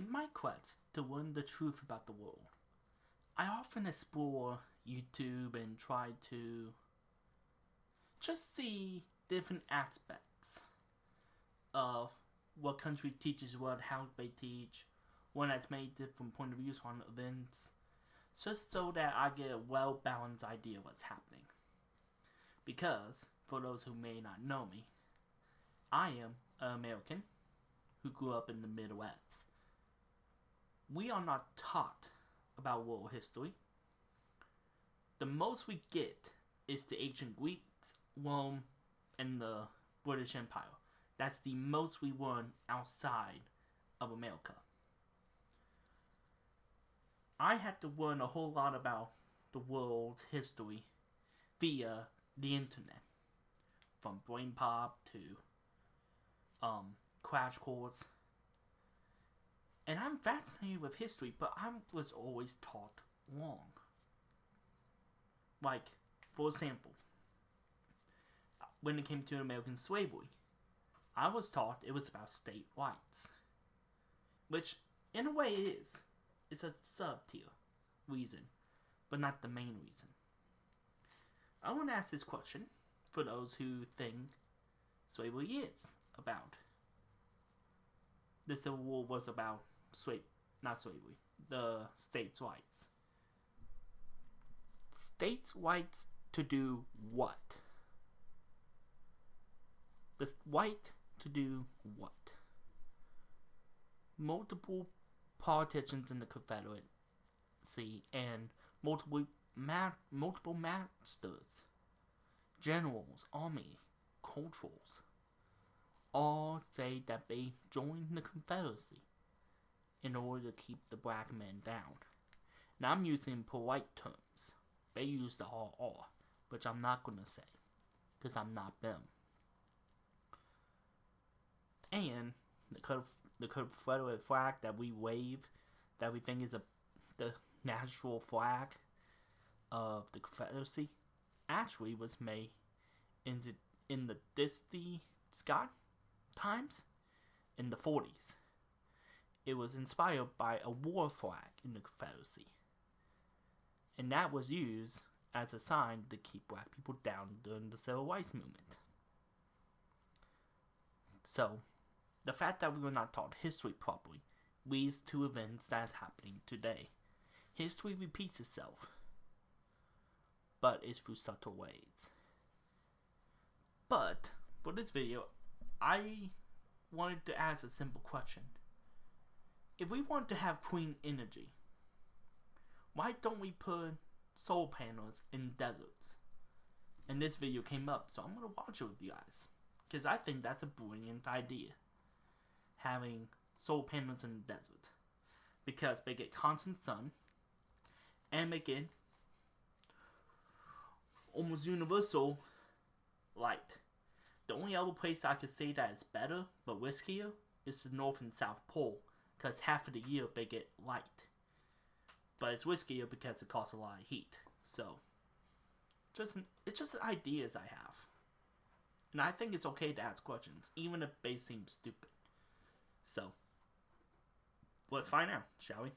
In my quest to learn the truth about the world, I often explore YouTube and try to just see different aspects of what country teaches what, how they teach, one that's made different point of views on events, just so that I get a well-balanced idea of what's happening. Because, for those who may not know me, I am an American who grew up in the Midwest. We are not taught about world history. The most we get is the ancient Greeks, Rome, and the British Empire. That's the most we learn outside of America. I had to learn a whole lot about the world's history via the internet. From Brain Pop to Crash Course. And I'm fascinated with history, but I was always taught wrong. Like, for example, when it came to American slavery, I was taught it was about state rights. Which, in a way, it is. It's a sub-tier reason, but not the main reason. I want to ask this question for those who think slavery is about. The Civil War was about the states' rights. States' rights to do what? The right to do what? Multiple politicians in the Confederacy and multiple masters, generals, army, culturals, all say that they joined the Confederacy in order to keep the black men down. Now I'm using polite terms. They use the RR, which I'm not going to say, because I'm not them. And the Confederate flag that we wave, that we think is the national flag of the Confederacy, actually was made in the Dynasty Scott times in the 40s. It was inspired by a war flag in the Confederacy. And that was used as a sign to keep black people down during the Civil Rights Movement. So, the fact that we were not taught history properly leads to events that's happening today. History repeats itself, but it's through subtle ways. But, for this video, I wanted to ask a simple question. If we want to have clean energy, why don't we put solar panels in deserts? And this video came up, so I'm going to watch it with you guys, because I think that's a brilliant idea. Having solar panels in the desert, because they get constant sun and they get almost universal light. The only other place I could say that is better but riskier is the North and South Pole, because half of the year they get light, but it's riskier because it costs a lot of heat. So it's just ideas I have, and I think it's okay to ask questions even if they seem stupid. So, let's find out, shall we?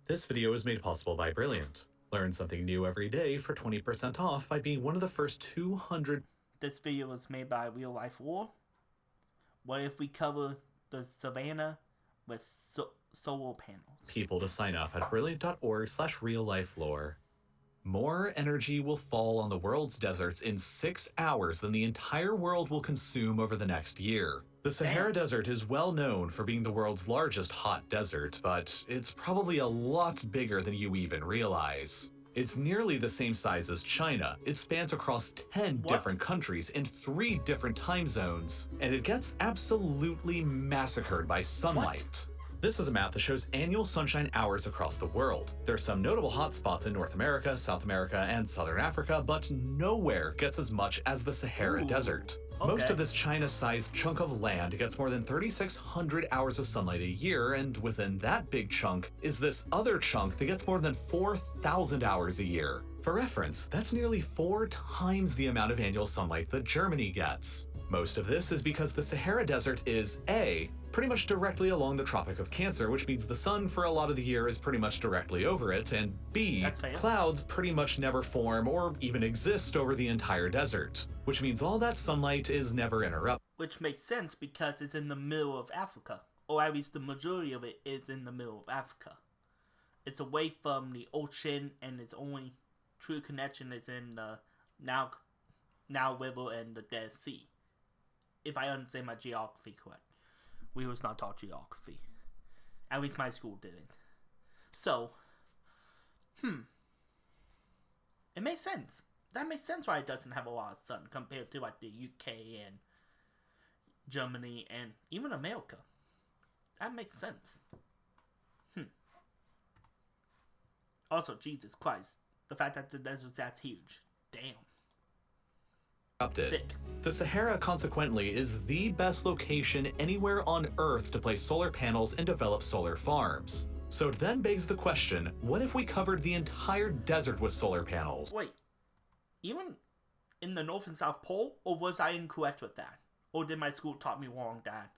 This video is made possible by Brilliant. Learn something new every day for 20% off by being one of the first 200... This video was made by Real Life Lore. What if we cover the savannah with solar panels? ...people to sign up at brilliant.org/reallifalore. More energy will fall on the world's deserts in 6 hours than the entire world will consume over the next year. The Sahara Desert is well known for being the world's largest hot desert, but it's probably a lot bigger than you even realize. It's nearly the same size as China. It spans across 10 different countries in 3 different time zones, and it gets absolutely massacred by sunlight. This is a map that shows annual sunshine hours across the world. There are some notable hotspots in North America, South America, and Southern Africa, but nowhere gets as much as the Sahara Desert. Most of this China-sized chunk of land gets more than 3,600 hours of sunlight a year, and within that big chunk is this other chunk that gets more than 4,000 hours a year. For reference, that's nearly 4 times the amount of annual sunlight that Germany gets. Most of this is because the Sahara Desert is A, pretty much directly along the Tropic of Cancer, which means the sun for a lot of the year is pretty much directly over it, and B, clouds pretty much never form or even exist over the entire desert, which means all that sunlight is never interrupted. Which makes sense because it's in the middle of Africa, or at least the majority of it is in the middle of Africa. It's away from the ocean, and its only true connection is in the Nile River and the Dead Sea. If I understand my geography correct. We was not taught geography. At least my school didn't. So, it makes sense. That makes sense why it doesn't have a lot of sun compared to like the UK and Germany and even America. That makes sense. Also, Jesus Christ, the fact that the desert's that huge. Damn. Thick. The Sahara, consequently, is the best location anywhere on Earth to place solar panels and develop solar farms. So it then begs the question, what if we covered the entire desert with solar panels? Wait, even in the North and South Pole, or was I incorrect with that? Or did my school taught me wrong that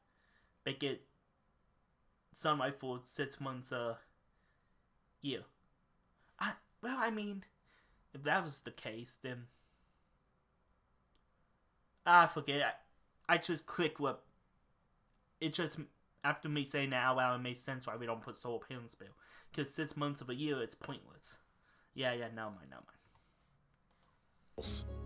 they get sunlight for 6 months a year? I mean, if that was the case, then forget it. I just clicked what it just, after me saying that out loud, it makes sense why we don't put solar panels bill. Because 6 months of a year, it's pointless. Yeah, no mind.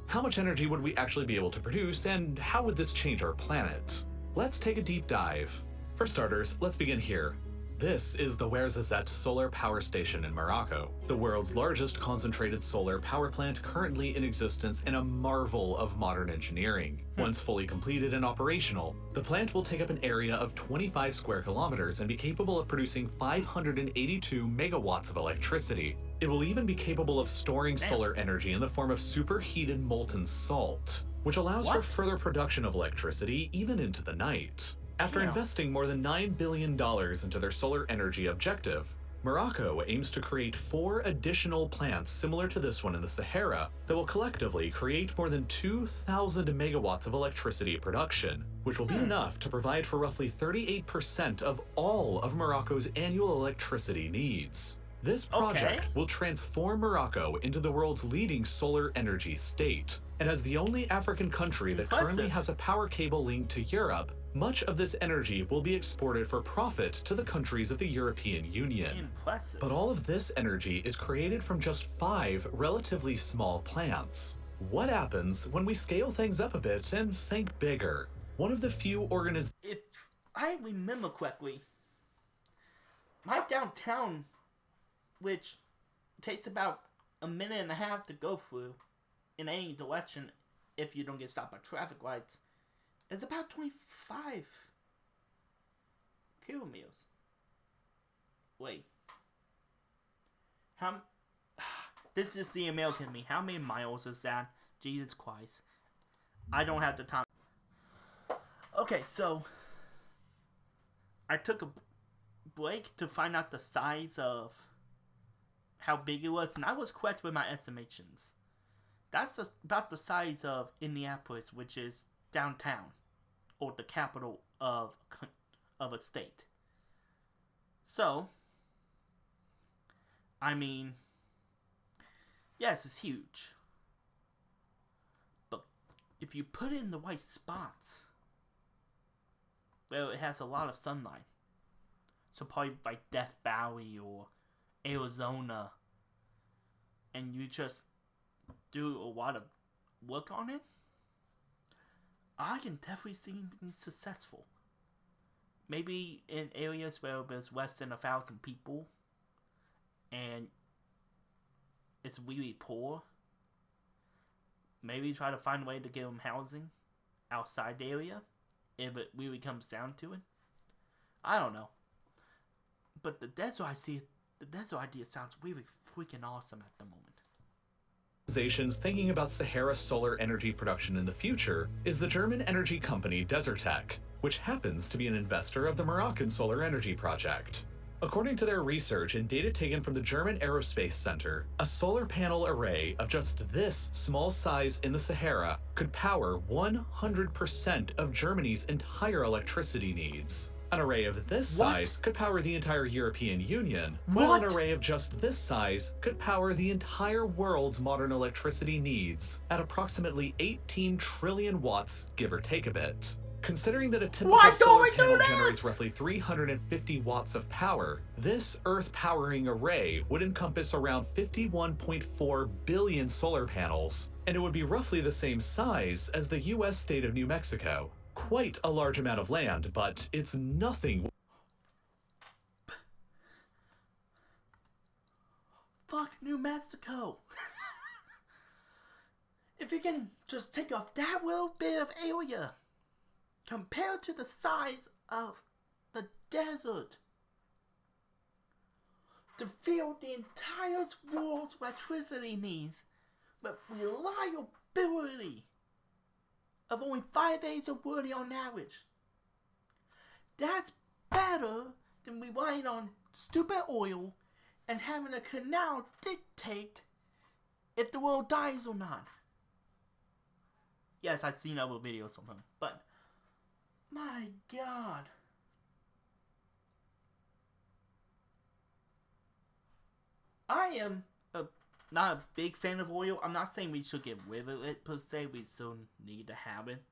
How much energy would we actually be able to produce, and how would this change our planet? Let's take a deep dive. For starters, let's begin here. This is the Ouarzazate Solar Power Station in Morocco, the world's largest concentrated solar power plant currently in existence and a marvel of modern engineering. Once fully completed and operational, the plant will take up an area of 25 square kilometers and be capable of producing 582 megawatts of electricity. It will even be capable of storing solar energy in the form of superheated molten salt, which allows for further production of electricity even into the night. After investing more than $9 billion into their solar energy objective, Morocco aims to create 4 additional plants similar to this one in the Sahara that will collectively create more than 2,000 megawatts of electricity production, which will be enough to provide for roughly 38% of all of Morocco's annual electricity needs. This project will transform Morocco into the world's leading solar energy state, and as the only African country that currently has a power cable linked to Europe, much of this energy will be exported for profit to the countries of the European Union. But all of this energy is created from just 5 relatively small plants. What happens when we scale things up a bit and think bigger? One of the few organizations... If I remember correctly, my downtown, which takes about a minute and a half to go through in any direction if you don't get stopped by traffic lights, it's about 25 kilometers. Wait. This is the American me. How many miles is that? Jesus Christ. I don't have the time. Okay, so I took a break to find out the size of how big it was, and I was correct with my estimations. That's about the size of Indianapolis, which is downtown, or the capital of a state. So, I mean, yes, it's huge. But if you put it in the right spots, well, it has a lot of sunlight. So probably like Death Valley or Arizona, and you just do a lot of work on it, I can definitely see being successful. Maybe in areas where there's less than 1,000 people and it's really poor, maybe try to find a way to give them housing outside the area if it really comes down to it. I don't know. But the desert idea sounds really freaking awesome at the moment. Organizations thinking about Sahara solar energy production in the future is the German energy company Desertec, which happens to be an investor of the Moroccan solar energy project. According to their research and data taken from the German Aerospace Center, a solar panel array of just this small size in the Sahara could power 100% of Germany's entire electricity needs. An array of this size could power the entire European Union, while an array of just this size could power the entire world's modern electricity needs at approximately 18 trillion watts, give or take a bit. Considering that a typical solar panel generates roughly 350 watts of power, this Earth-powering array would encompass around 51.4 billion solar panels, and it would be roughly the same size as the US state of New Mexico. Quite a large amount of land, but it's nothing. Fuck New Mexico! If you can just take up that little bit of area compared to the size of the desert to fill the entire world's electricity needs with reliability of only 5 days of working on average. That's better than relying on stupid oil and having a canal dictate if the world dies or not. Yes, I've seen other videos from him, but my God. I am not a big fan of oil. I'm not saying we should get rid of it per se. We still need to have it.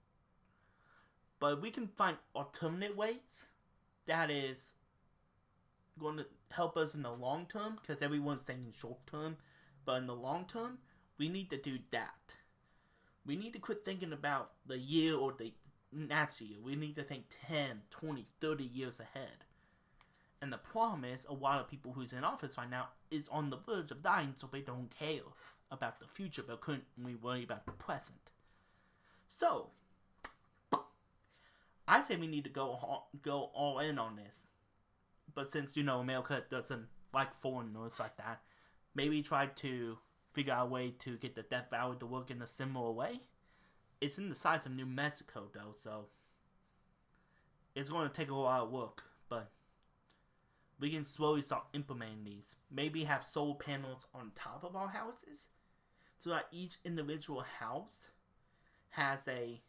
But we can find alternate ways that is going to help us in the long term, because everyone's thinking short term. But in the long term, we need to do that. We need to quit thinking about the year or the next year. We need to think 10, 20, 30 years ahead. And the problem is, a lot of people who's in office right now is on the verge of dying, so they don't care about the future, but couldn't worry about the present. So, I say we need to go all in on this. But since, America doesn't like foreigners like that, maybe try to figure out a way to get the Death Valley to work in a similar way. It's in the size of New Mexico, though, so it's going to take a lot of work, but we can slowly start implementing these. Maybe have solar panels on top of our houses, so that each individual house has a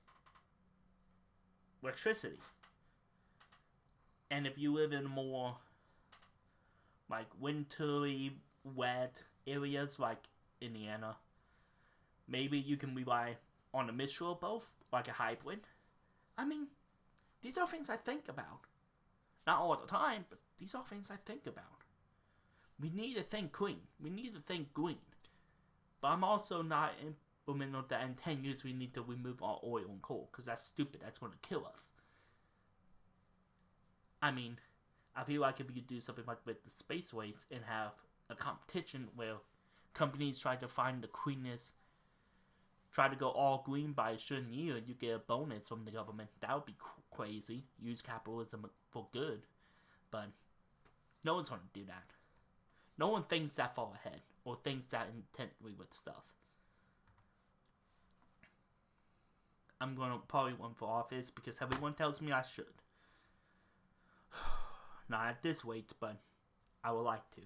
electricity. And if you live in more like wintry, wet areas like Indiana, maybe you can rely on a mixture of both, like a hybrid. I mean, these are things I think about. Not all the time, but these are things I think about. We need to think clean. We need to think green. But I'm also not implementing that in 10 years we need to remove all oil and coal, because that's stupid. That's going to kill us. I mean, I feel like if we could do something like with the space race and have a competition where companies try to find the cleanest, try to go all green by a certain year, and you get a bonus from the government. That would be crazy. Use capitalism for good. But no one's going to do that. No one thinks that far ahead or thinks that intently with stuff. I'm going to probably run for office because everyone tells me I should. Not at this rate, but I would like to.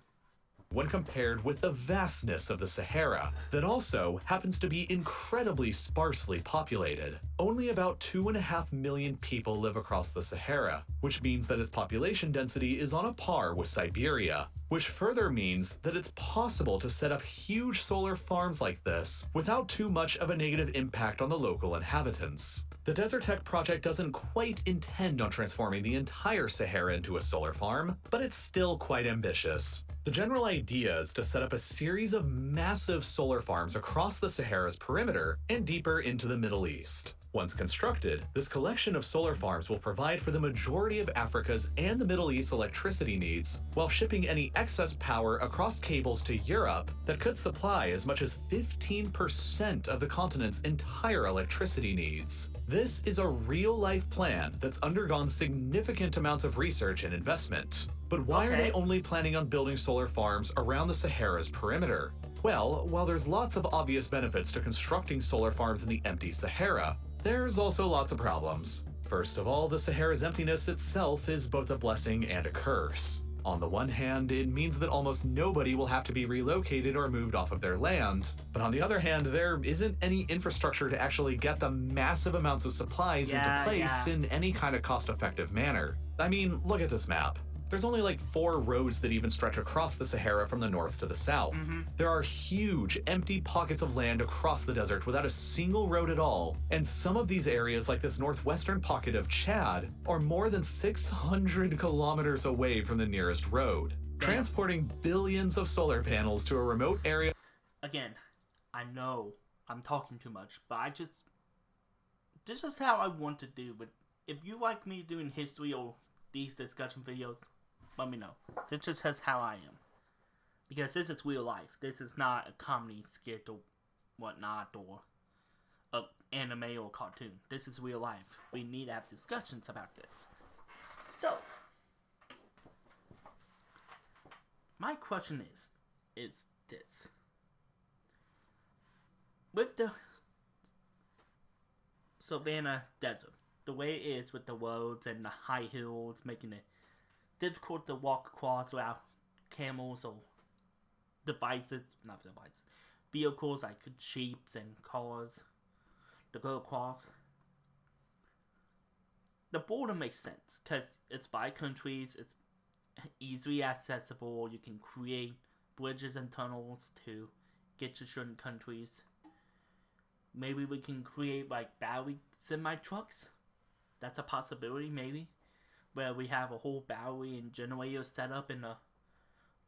When compared with the vastness of the Sahara, that also happens to be incredibly sparsely populated. Only about 2.5 million people live across the Sahara, which means that its population density is on a par with Siberia, which further means that it's possible to set up huge solar farms like this without too much of a negative impact on the local inhabitants. The Desert Tech project doesn't quite intend on transforming the entire Sahara into a solar farm, but it's still quite ambitious. The general idea is to set up a series of massive solar farms across the Sahara's perimeter and deeper into the Middle East. Once constructed, this collection of solar farms will provide for the majority of Africa's and the Middle East's electricity needs, while shipping any excess power across cables to Europe that could supply as much as 15% of the continent's entire electricity needs. This is a real-life plan that's undergone significant amounts of research and investment. But why are they only planning on building solar farms around the Sahara's perimeter? Well, while there's lots of obvious benefits to constructing solar farms in the empty Sahara, there's also lots of problems. First of all, the Sahara's emptiness itself is both a blessing and a curse. On the one hand, it means that almost nobody will have to be relocated or moved off of their land, but on the other hand, there isn't any infrastructure to actually get the massive amounts of supplies into place in any kind of cost-effective manner. I mean, look at this map. There's only like 4 roads that even stretch across the Sahara from the north to the south. There are huge, empty pockets of land across the desert without a single road at all, and some of these areas, like this northwestern pocket of Chad, are more than 600 kilometers away from the nearest road. Transporting billions of solar panels to a remote area. Again, I know I'm talking too much, but this is how I want to do. But if you like me doing history or these discussion videos, let me know. This just is how I am. Because this is real life. This is not a comedy skit or whatnot, or an anime or cartoon. This is real life. We need to have discussions about this. So, my question is this. With the Savannah Desert, the way it is with the roads and the high hills, making it difficult to walk across without camels or vehicles like jeeps and cars to go across. The border makes sense because it's by countries, it's easily accessible, you can create bridges and tunnels to get to certain countries. Maybe we can create like battery semi-trucks. That's a possibility, maybe. Where we have a whole battery and generator set up in a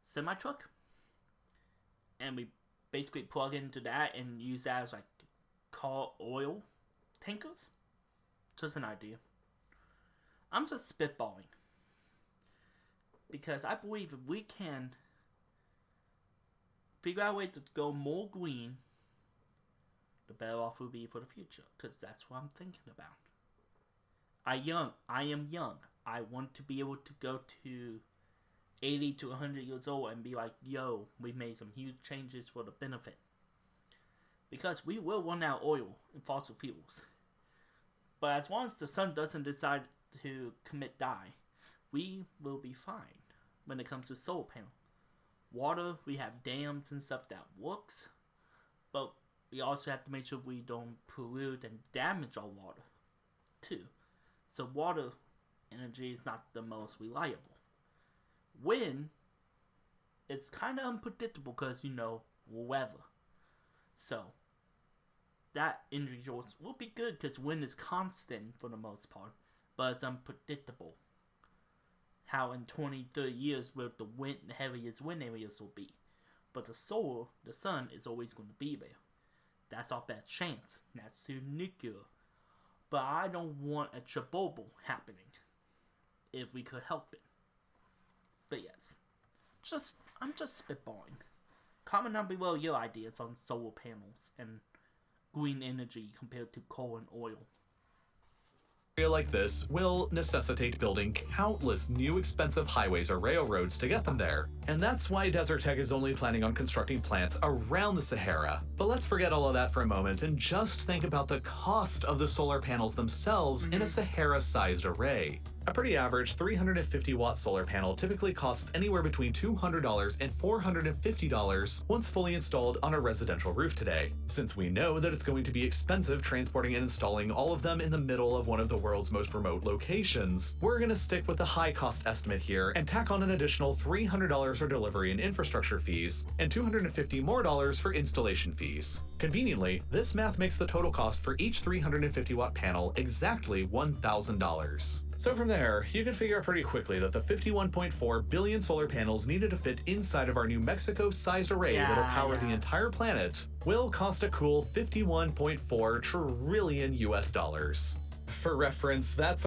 semi-truck. And we basically plug into that and use that as like car oil tankers. Just an idea. I'm just spitballing. Because I believe if we can figure out a way to go more green, the better off we'll be for the future. Because that's what I'm thinking about. I am young. I want to be able to go to 80 to 100 years old and be like, yo, we made some huge changes for the benefit. Because we will run out of oil and fossil fuels. But as long as the sun doesn't decide to die, we will be fine when it comes to solar panel. Water, we have dams and stuff that works. But we also have to make sure we don't pollute and damage our water, too. So water energy is not the most reliable. Wind, it's kind of unpredictable because, weather. So, that energy source will be good because wind is constant for the most part, but it's unpredictable. How in 20, 30 years where the heaviest wind areas will be. But the sun is always going to be there. That's our best chance. That's through nuclear. But I don't want a Chernobyl happening if we could help it. But yes, I'm just spitballing. Comment down below your ideas on solar panels and green energy compared to coal and oil. Area like this will necessitate building countless new expensive highways or railroads to get them there. And that's why Desert Tech is only planning on constructing plants around the Sahara. But let's forget all of that for a moment and just think about the cost of the solar panels themselves in a Sahara-sized array. A pretty average 350-watt solar panel typically costs anywhere between $200 and $450 once fully installed on a residential roof today. Since we know that it's going to be expensive transporting and installing all of them in the middle of one of the world's most remote locations, we're going to stick with the high-cost estimate here and tack on an additional $300 for delivery and infrastructure fees, and $250 more for installation fees. Conveniently, this math makes the total cost for each 350-watt panel exactly $1,000. So from there, you can figure out pretty quickly that the 51.4 billion solar panels needed to fit inside of our New Mexico-sized array that'll power the entire planet will cost a cool 51.4 trillion US dollars. For reference, that's...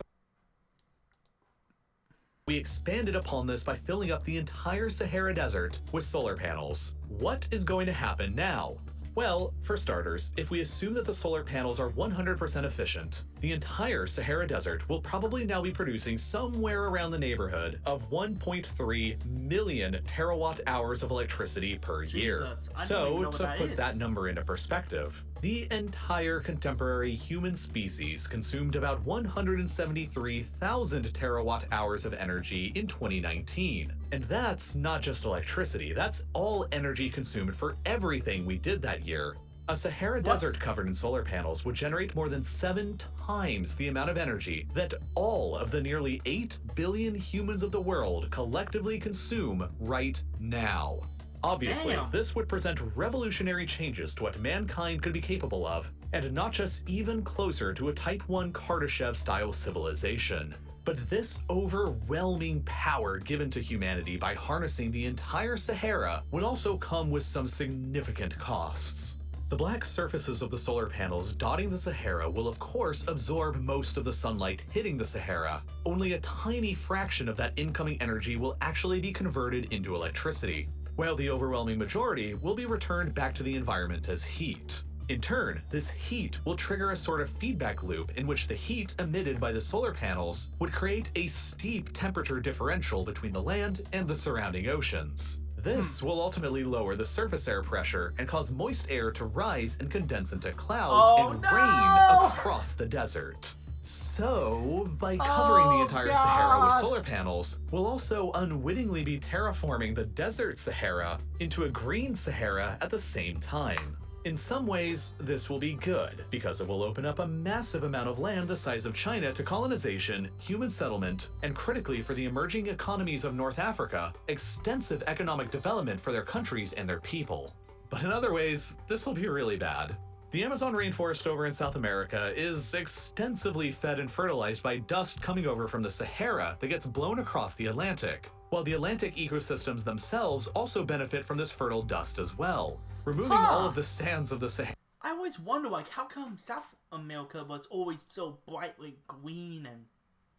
We expanded upon this by filling up the entire Sahara Desert with solar panels. What is going to happen now? Well, for starters, if we assume that the solar panels are 100% efficient, the entire Sahara Desert will probably now be producing somewhere around the neighborhood of 1.3 million terawatt hours of electricity per year. So, to put that number into perspective, The entire contemporary human species consumed about 173,000 terawatt hours of energy in 2019. And that's not just electricity, that's all energy consumed for everything we did that year. A Sahara desert covered in solar panels would generate more than 7 times the amount of energy that all of the nearly 8 billion humans of the world collectively consume right now. Obviously, this would present revolutionary changes to what mankind could be capable of, and not just even closer to a Type 1 Kardashev-style civilization. But this overwhelming power given to humanity by harnessing the entire Sahara would also come with some significant costs. The black surfaces of the solar panels dotting the Sahara will of course absorb most of the sunlight hitting the Sahara. Only a tiny fraction of that incoming energy will actually be converted into electricity, while the overwhelming majority will be returned back to the environment as heat. In turn, this heat will trigger a sort of feedback loop in which the heat emitted by the solar panels would create a steep temperature differential between the land and the surrounding oceans. This will ultimately lower the surface air pressure and cause moist air to rise and condense into clouds and rain across the desert. So, by covering the entire Sahara with solar panels, we'll also unwittingly be terraforming the desert Sahara into a green Sahara at the same time. In some ways, this will be good, because it will open up a massive amount of land the size of China to colonization, human settlement, and critically for the emerging economies of North Africa, extensive economic development for their countries and their people. But in other ways, this will be really bad. The Amazon rainforest over in South America is extensively fed and fertilized by dust coming over from the Sahara that gets blown across the Atlantic, while the Atlantic ecosystems themselves also benefit from this fertile dust as well, removing all of the sands of the Sahara. I always wonder, like, how come South America was always so brightly green and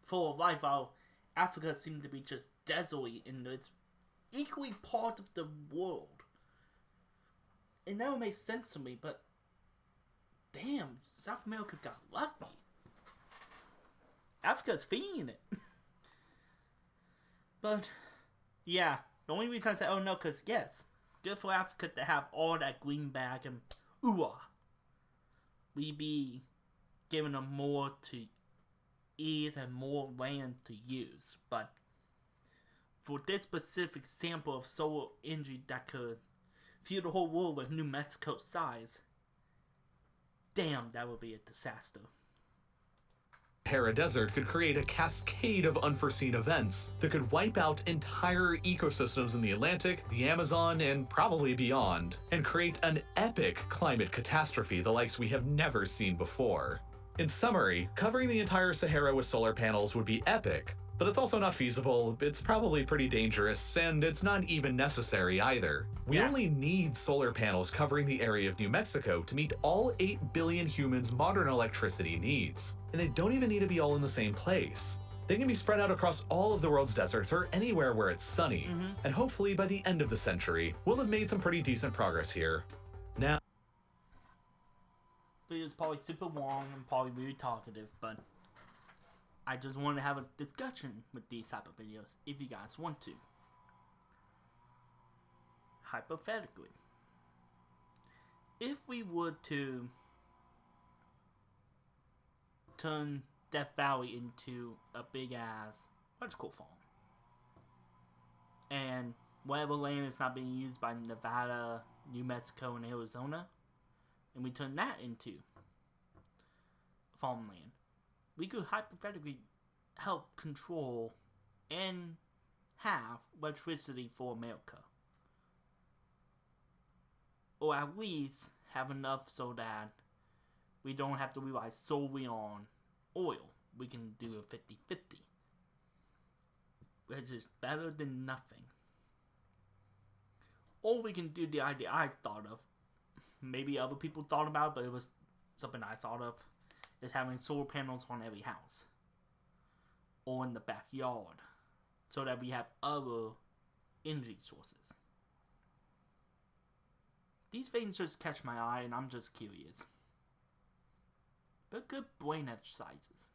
full of life, while Africa seemed to be just desolate and it's equally part of the world? It never made sense to me, but damn, South America got lucky. Africa's feeling it. But, yeah, the only reason I said, oh no, because yes, good for Africa to have all that green back and we be giving them more to eat and more land to use. But for this specific sample of solar energy that could fuel the whole world with New Mexico size, damn, that would be a disaster. Sahara Desert could create a cascade of unforeseen events that could wipe out entire ecosystems in the Atlantic, the Amazon, and probably beyond, and create an epic climate catastrophe the likes we have never seen before. In summary, covering the entire Sahara with solar panels would be epic, but it's also not feasible, it's probably pretty dangerous, and it's not even necessary either. We only need solar panels covering the area of New Mexico to meet all 8 billion humans' modern electricity needs. And they don't even need to be all in the same place. They can be spread out across all of the world's deserts or anywhere where it's sunny. And hopefully by the end of the century, we'll have made some pretty decent progress here. Now, video's probably super long and probably really talkative, but I just want to have a discussion with these type of videos if you guys want to. Hypothetically, if we were to turn Death Valley into a big ass electrical farm, and whatever land is not being used by Nevada, New Mexico, and Arizona, and we turn that into farmland, we could hypothetically help control and have electricity for America. Or at least have enough so that we don't have to rely solely on oil. We can do a 50-50. Which is better than nothing. Or we can do the idea I thought of. Maybe other people thought about, but it was something I thought of. Is having solar panels on every house. Or in the backyard. So that we have other energy sources. These things just catch my eye and I'm just curious. But good brain exercises.